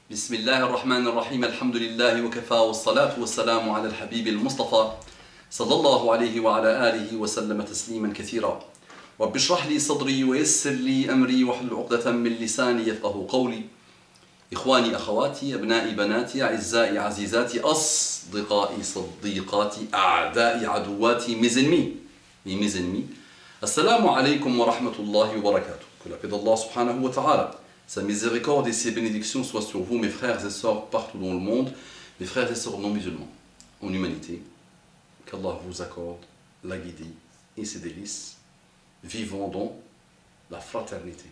بسم الله الرحمن الرحيم الحمد لله وكفى والصلاة والسلام على الحبيب المصطفى صلى الله عليه وعلى آله وسلم تسليما كثيرا رب اشرح لي صدري ويسر لي أمري واحلل عقدة من لساني يفقه قولي إخواني أخواتي أبنائي بناتي أعزائي عزيزاتي أصدقائي صديقاتي أعدائي عدواتي mes ennemis Assalamu alaikum wa rahmatullahi wa barakatuh. Que la paix d'Allah subhanahu wa ta'ala, sa miséricorde et ses bénédictions soient sur vous, mes frères et sœurs partout dans le monde, mes frères et sœurs non musulmans, en humanité. Qu'Allah vous accorde la guidée et ses délices. Vivons dans la fraternité,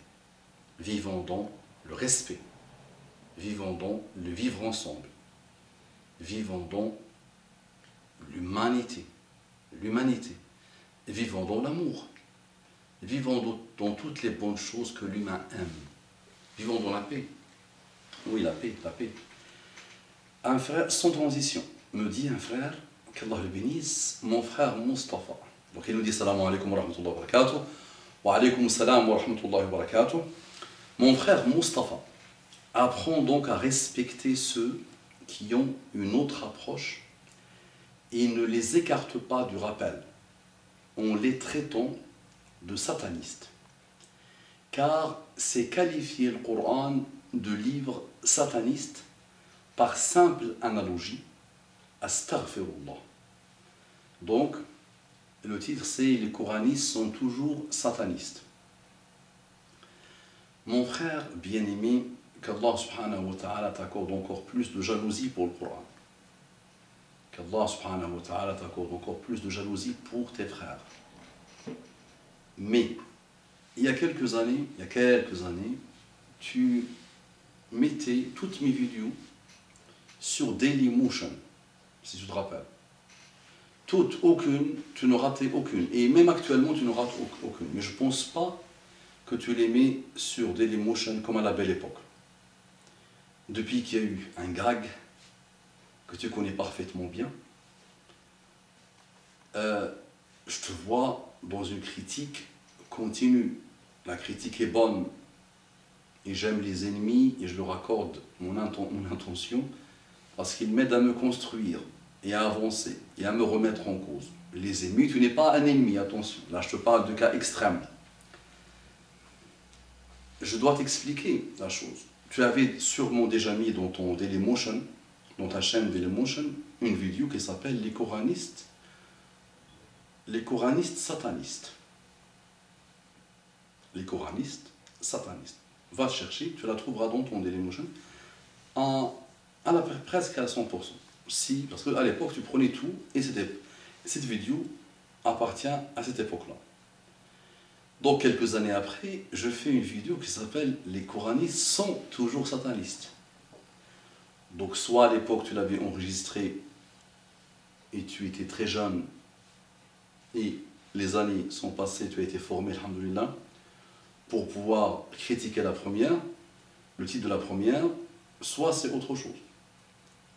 vivons dans le respect, vivons dans le vivre ensemble, vivons dans l'humanité, vivons dans l'amour, vivons dans toutes les bonnes choses que l'humain aime, vivons dans la paix. Oui, la paix. Un frère sans transition me dit, un frère, qu'Allah le bénisse, mon frère Mustafa. Donc il nous dit salam alaikum wa rahmatullahi wa barakatuh, wa alaikum salam wa rahmatullahi wa barakatuh. Mon frère Mustafa apprend donc à respecter ceux qui ont une autre approche et ne les écarte pas du rappel en les traitant de satanistes. Car c'est qualifier le Coran de livre sataniste par simple analogie, astaghfirullah. Donc, le titre c'est « Les coranistes sont toujours satanistes ». Mon frère bien-aimé, qu'Allah subhanahu wa ta'ala t'accorde encore plus de jalousie pour le Coran. Qu'Allah subhanahu wa ta'ala t'accorde encore plus de jalousie pour tes frères. Mais, il y a quelques années, tu mettais toutes mes vidéos sur Dailymotion, si tu te rappelles. Toutes, aucune, tu ne ratais aucune. Et même actuellement, tu ne rates aucune. Mais je ne pense pas que tu les mets sur Dailymotion comme à la belle époque. Depuis qu'il y a eu un gag que tu connais parfaitement bien, je te vois dans une critique continue. La critique est bonne et j'aime les ennemis et je leur accorde mon intention parce qu'ils m'aident à me construire et à avancer et à me remettre en cause. Les ennemis, tu n'es pas un ennemi, attention. Là, je te parle de cas extrêmes. Je dois t'expliquer la chose. Tu avais sûrement déjà mis dans ton Dailymotion, dans ta chaîne Dailymotion, une vidéo qui s'appelle les coranistes satanistes. Les coranistes satanistes. Va te chercher, tu la trouveras dans ton Dailymotion presque à 100%. Si, parce qu'à l'époque tu prenais tout et cette vidéo appartient à cette époque-là. Donc quelques années après, je fais une vidéo qui s'appelle « Les coranistes sont toujours satanistes ». Donc soit à l'époque tu l'avais enregistré et tu étais très jeune et les années sont passées, tu as été formé, alhamdoulilah, pour pouvoir critiquer la première, le titre de la première, soit c'est autre chose.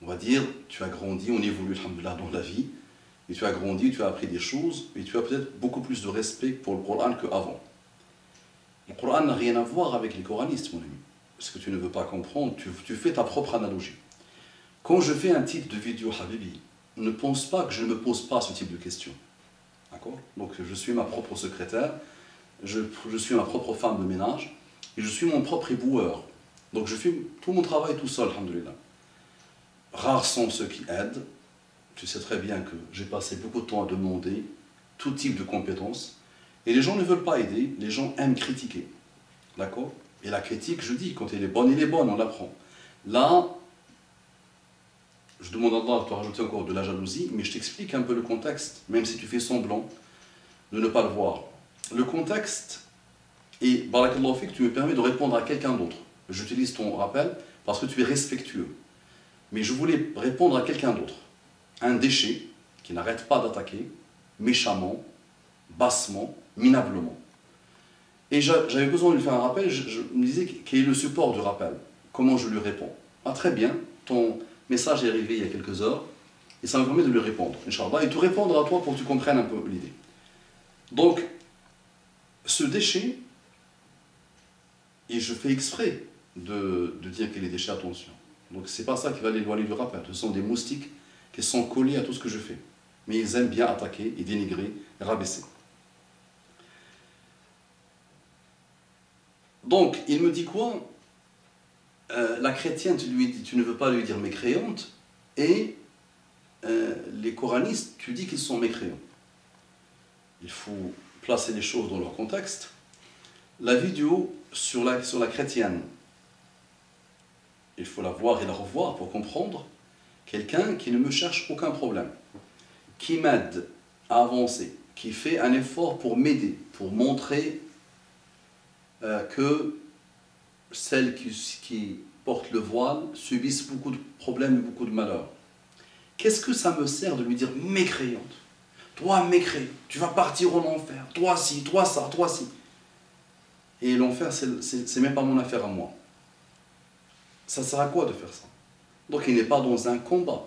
On va dire, tu as grandi, on évolue, alhamdoulilah, dans la vie, et tu as grandi, tu as appris des choses, et tu as peut-être beaucoup plus de respect pour le Coran qu'avant. Le Coran n'a rien à voir avec les coranistes, mon ami. Ce que tu ne veux pas comprendre, tu fais ta propre analogie. Quand je fais un titre de vidéo, Habibi, ne pense pas que je ne me pose pas ce type de questions. D'accord? Donc je suis ma propre secrétaire, je suis ma propre femme de ménage, et je suis mon propre éboueur. Donc je fais tout mon travail tout seul, alhamdoulilah. Rares sont ceux qui aident. Tu sais très bien que j'ai passé beaucoup de temps à demander tout type de compétences. Et les gens ne veulent pas aider, les gens aiment critiquer. D'accord? Et la critique, je dis, quand elle est bonne, on l'apprend. Là, je demande à Allah de te rajouter encore de la jalousie, mais je t'explique un peu le contexte, même si tu fais semblant de ne pas le voir. Le contexte, et barakallahu fik, tu me permets de répondre à quelqu'un d'autre. J'utilise ton rappel parce que tu es respectueux. Mais je voulais répondre à quelqu'un d'autre. Un déchet qui n'arrête pas d'attaquer, méchamment, bassement, minablement. Et j'avais besoin de lui faire un rappel, je me disais quel est le support du rappel, comment je lui réponds. Ah très bien, ton message est arrivé il y a quelques heures, et ça me permet de lui répondre, Inch'Allah, et de répondre à toi pour que tu comprennes un peu l'idée. Donc, ce déchet, et je fais exprès de dire qu'il est déchet, attention, Donc c'est pas ça qui va l'éloigner du rappel. Ce sont des moustiques qui sont collés à tout ce que je fais. Mais ils aiment bien attaquer et dénigrer et rabaisser. Donc, il me dit quoi? La chrétienne, tu ne veux pas lui dire mécréante, et les coranistes, tu dis qu'ils sont mécréants. Il faut placer les choses dans leur contexte. La vidéo sur la chrétienne, il faut la voir et la revoir pour comprendre. Quelqu'un qui ne me cherche aucun problème, qui m'aide à avancer, qui fait un effort pour m'aider, pour montrer que celles qui portent le voile subissent beaucoup de problèmes et beaucoup de malheurs. Qu'est-ce que ça me sert de lui dire mécréante? Toi mécréant, tu vas partir en enfer, toi ci, toi ça, toi ci. Et l'enfer, c'est même pas mon affaire à moi. Ça sert à quoi de faire ça? Donc il n'est pas dans un combat.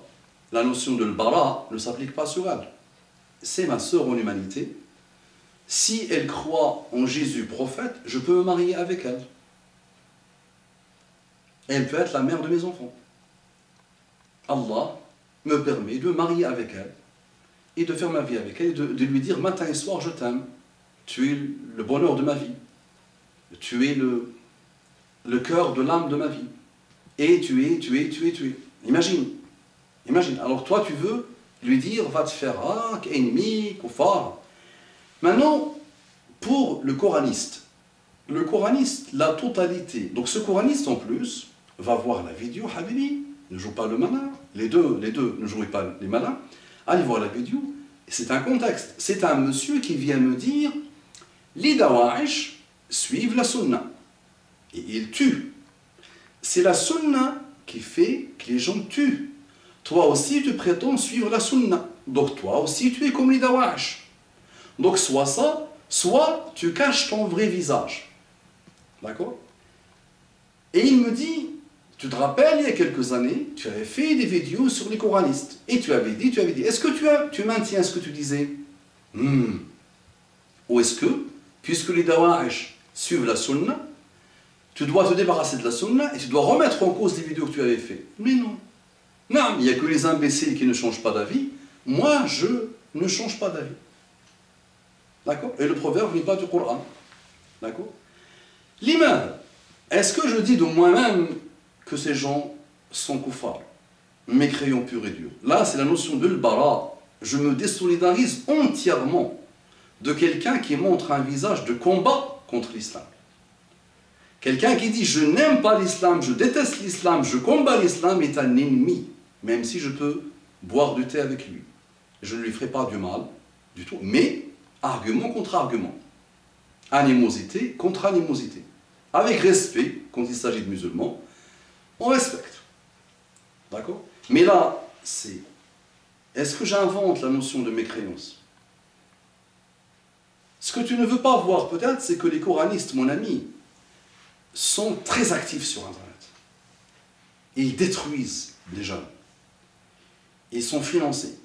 La notion de l'bara ne s'applique pas sur elle. C'est ma sœur en humanité. Si elle croit en Jésus prophète, je peux me marier avec elle. Elle peut être la mère de mes enfants. Allah me permet de me marier avec elle et de faire ma vie avec elle et de lui dire matin et soir je t'aime. Tu es le bonheur de ma vie. Tu es le cœur de l'âme de ma vie. Et tu es. Imagine. Alors toi tu veux lui dire va te faire ennemi, koufar. Maintenant, pour le coraniste, la totalité, donc ce coraniste en plus, va voir la vidéo, Habibi, ne joue pas le malin, les deux ne jouez pas les malins, allez voir la vidéo, c'est un contexte, c'est un monsieur qui vient me dire, les Dawa'ish suivent la sunna, et ils tuent. C'est la sunna qui fait que les gens tuent. Toi aussi tu prétends suivre la sunna, donc toi aussi tu es comme les Dawa'ish. Donc soit ça, soit tu caches ton vrai visage. D'accord? Et il me dit, tu te rappelles, il y a quelques années, tu avais fait des vidéos sur les coranistes. Et tu avais dit, est-ce que tu maintiens ce que tu disais? Ou est-ce que, puisque les Dawa'ish suivent la sunna, tu dois te débarrasser de la sunna et tu dois remettre en cause les vidéos que tu avais fait? Mais non. Non, il n'y a que les imbéciles qui ne changent pas d'avis. Moi, je ne change pas d'avis. D'accord? Et le proverbe n'est pas du Coran. D'accord? L'imam, est-ce que je dis de moi-même que ces gens sont koufars, mécréants purs et durs? Là, c'est la notion de l'bara. Je me désolidarise entièrement de quelqu'un qui montre un visage de combat contre l'islam. Quelqu'un qui dit je n'aime pas l'islam, je déteste l'islam, je combats l'islam est un ennemi, même si je peux boire du thé avec lui. Je ne lui ferai pas du mal du tout, mais argument contre argument, animosité contre animosité, avec respect quand il s'agit de musulmans, on respecte. D'accord? Mais là, c'est est-ce que j'invente la notion de mécréance? Ce que tu ne veux pas voir peut-être, c'est que les coranistes, mon ami, sont très actifs sur Internet. Ils détruisent les jeunes. Ils sont financés.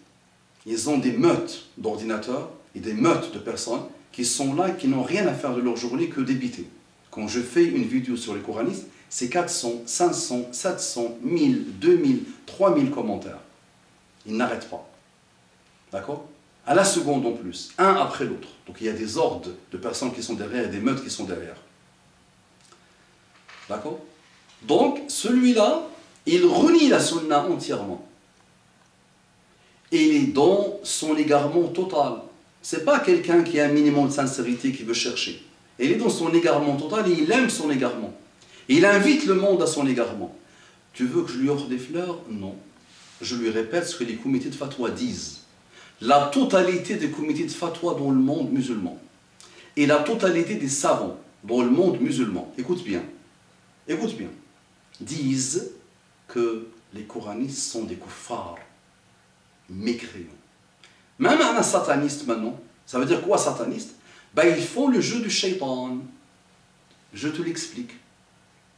Ils ont des meutes d'ordinateurs et des meutes de personnes qui sont là et qui n'ont rien à faire de leur journée que débiter. Quand je fais une vidéo sur les coranistes, c'est 400, 500, 700, 1000, 2000, 3000 commentaires. Ils n'arrêtent pas. D'accord? À la seconde en plus, un après l'autre. Donc il y a des hordes de personnes qui sont derrière et des meutes qui sont derrière. D'accord? Donc celui-là, il renie la sunna entièrement. Et il est dans son égarement total. Ce n'est pas quelqu'un qui a un minimum de sincérité qui veut chercher. Il est dans son égarement total et il aime son égarement. Et il invite le monde à son égarement. Tu veux que je lui offre des fleurs? Non. Je lui répète ce que les comités de fatwa disent. La totalité des comités de fatwa dans le monde musulman. Et la totalité des savants dans le monde musulman. Écoute bien. Écoute bien. Disent que les coranistes sont des kuffars. Mécréants. Même un sataniste maintenant, ça veut dire quoi sataniste? Ben, ils font le jeu du shaitan. Je te l'explique.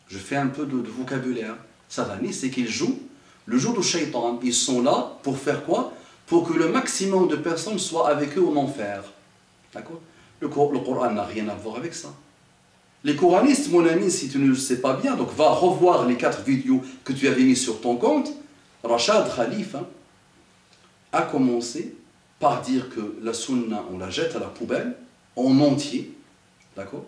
Je fais un peu de vocabulaire. Sataniste, c'est qu'ils jouent le jeu du shaitan. Ils sont là pour faire quoi? Pour que le maximum de personnes soient avec eux en enfer. D'accord? Le Coran n'a rien à voir avec ça. Les coranistes, mon ami, si tu ne le sais pas bien, donc va revoir les 4 vidéos que tu avais mis sur ton compte. Rachad Khalif a commencé par dire que la sunna, on la jette à la poubelle, en entier, d'accord?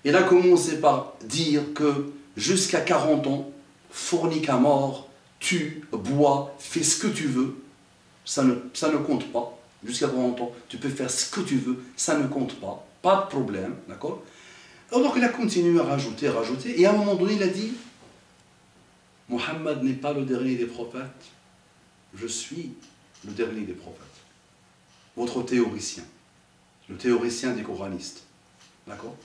Il a commencé par dire que jusqu'à 40 ans, fornique à mort, tue, bois, fais ce que tu veux, ça ne compte pas. Jusqu'à 40 ans, tu peux faire ce que tu veux, ça ne compte pas, pas de problème, d'accord? Donc il a continué à rajouter, et à un moment donné il a dit, Mohammed n'est pas le dernier des prophètes, je suis le dernier des prophètes. Votre théoricien, le théoricien des coranistes, d'accord?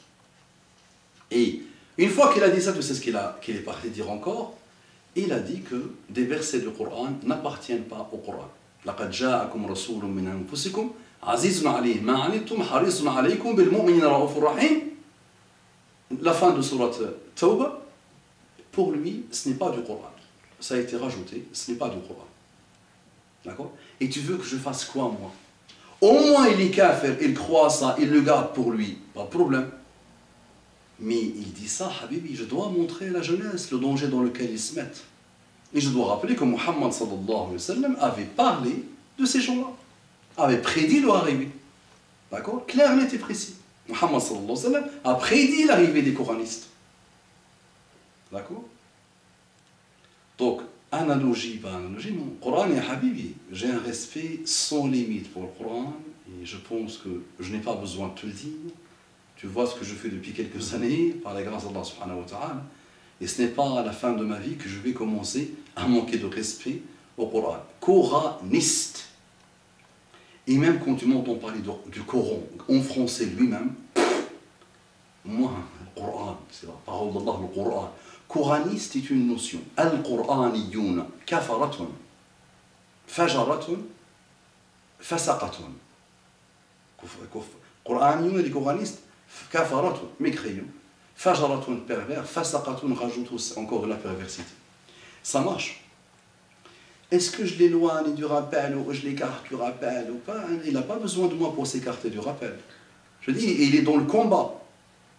Et une fois qu'il a dit ça, tu sais ce qu'il est parti dire encore? Il a dit que des versets du Coran n'appartiennent pas au Coran. لقد جاءكم رسول من أنفسكم عزيز عليه ما عنتم حريص عليكم بالمؤمنين رؤوف رحيم. La fin de surat Tawbah, pour lui, ce n'est pas du Coran. Ça a été rajouté, ce n'est pas du Coran. D'accord? Et tu veux que je fasse quoi, moi? Au moins, il est kafir, il croit ça, il le garde pour lui, pas de problème. Mais il dit ça, Habibi, je dois montrer à la jeunesse le danger dans lequel ils se mettent. Et je dois rappeler que Muhammad sallallahu alayhi wa sallam avait parlé de ces gens-là, avait prédit leur arrivée. D'accord? Clair, net et précis. Muhammad sallallahu alayhi wa sallam a prédit l'arrivée des coranistes. D'accord? Donc, analogie, pas analogie, non. Coran et Habibi, j'ai un respect sans limite pour le Coran, et je pense que je n'ai pas besoin de te le dire. Tu vois ce que je fais depuis quelques années, par la grâce d'Allah subhanahu wa ta'ala. Et ce n'est pas à la fin de ma vie que je vais commencer à manquer de respect au Coran. Coraniste. Et même quand tu m'entends parler du Coran en français lui-même, moi, le Coran, c'est la parole d'Allah, le Coran. Coraniste est une notion. Al-Qur'aniyoun, kafaratun, fajaratun, fasaqatun. Qur'aniyoun, les coranistes, kafaratun, mécréants. Fajaratun, pervers, fasaqatun, rajoute encore de la perversité. Ça marche. Est-ce que je l'éloigne du rappel ou je l'écarte du rappel ou pas? Il n'a pas besoin de moi pour s'écarter du rappel. Je dis, il est dans le combat.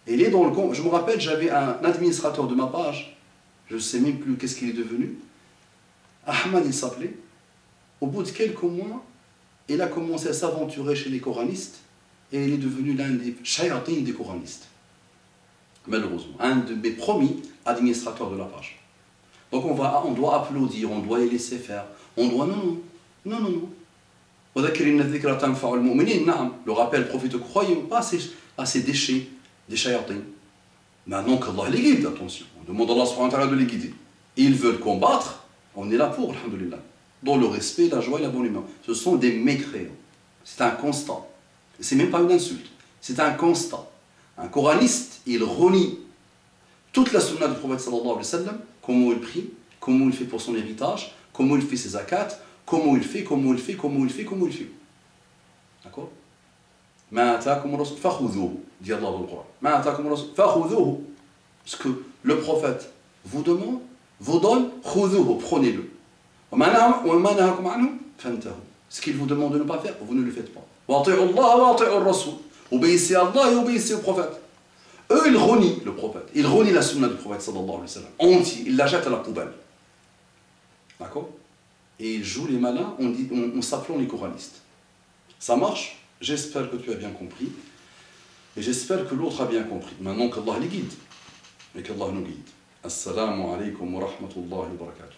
Il est dans le combat. Je me rappelle, j'avais un administrateur de ma page, je ne sais même plus qu'est-ce qu'il est devenu. Ahmad, il s'appelait. Au bout de quelques mois, il a commencé à s'aventurer chez les coranistes et il est devenu l'un des shayatines des coranistes. Malheureusement, un de mes premiers administrateurs de la page. Donc on doit applaudir, on doit les laisser faire. On doit, non. Le rappel profite aux croyants, pas à ces déchets, des shayatines. Maintenant qu'Allah les guide, attention, on demande à Allah subhanahu wa ta'ala de les guider. Ils veulent combattre, on est là pour, alhamdoulilah. Dans le respect, la joie et la bonne humeur. Ce sont des mécréants. C'est un constat. C'est même pas une insulte, c'est un constat. Un coraniste, il renie toute la sunna du prophète sallallahu alayhi wa sallam, comment il prie, comment il fait pour son héritage, comment il fait ses zakats, comment il fait. D'accord? Ma ataakum rasul fakhudhuhu, dit Allah dans le Coran. Ma ataakum rasul fakhudhuhu. Ce que le prophète vous demande, vous donne, khudhuhu, prenez-le. Wa ma nahakum anhu fantahu. Ce qu'il vous demande de ne pas faire, vous ne le faites pas. Wa ati'u Allah wa ati'u ar-rasul. Obéissez à Allah et obéissez au prophète. Eux, ils renient le prophète. Ils renient la sunna du prophète sallallahu alayhi wa sallam. Entier, ils la jettent à la poubelle. D'accord? Et ils jouent les malins en s'appelant les coranistes. Ça marche? J'espère que tu as bien compris. Et j'espère que l'autre a bien compris. Maintenant qu'Allah les guide. Et qu'Allah nous guide. Assalamu alaikum wa rahmatullahi wa barakatuh.